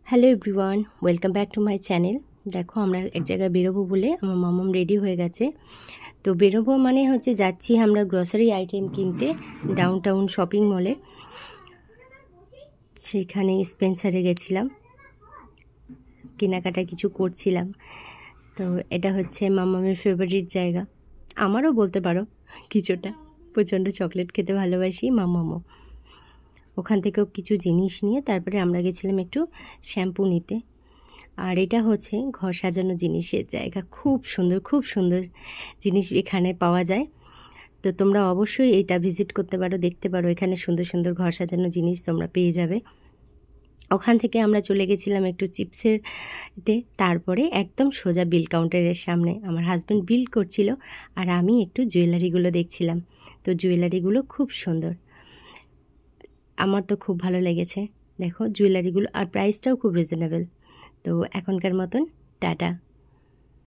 Hello everyone, welcome back to my channel. দেখো আমরা এক জায়গায় বেরোবো বলে আমার মামাম রেডি হয়ে গেছে। তো বেরোবো মানে হচ্ছে যাচ্ছি আমরা গ্রসারি আইটেম কিনতে ডাউনটাউন শপিং মলে। সেখানে স্পেন্সারে গেছিলাম, কেনাকাটা কিছু করছিলাম। তো এটা হচ্ছে মামামের ফেভারিট জায়গা, আমারও বলতে পারো কিছুটা। প্রচণ্ড চকলেট খেতে ভালোবাসি, মামামও। ওখান থেকেও কিছু জিনিস নিয়ে তারপরে আমরা গেছিলাম একটু শ্যাম্পু নিতে। আর এটা হচ্ছে ঘর সাজানো জিনিসের জায়গা, খুব সুন্দর জিনিস এখানে পাওয়া যায়। তো তোমরা অবশ্যই এটা ভিজিট করতে পারো, দেখতে পারো, এখানে সুন্দর ঘর সাজানো জিনিস তোমরা পেয়ে যাবে। ওখান থেকে আমরা চলে গেছিলাম একটু চিপসের তারপরে একদম সোজা বিল কাউন্টারের সামনে আমার হাজব্যান্ড বিল করছিল আর আমি একটু জুয়েলারিগুলো দেখছিলাম। তো জুয়েলারিগুলো খুব সুন্দর, আমার তো খুব ভালো লেগেছে। দেখো জুয়েলারিগুলো, আর প্রাইসটাও খুব রিজনেবল। তো এখনকার মতন টাটা।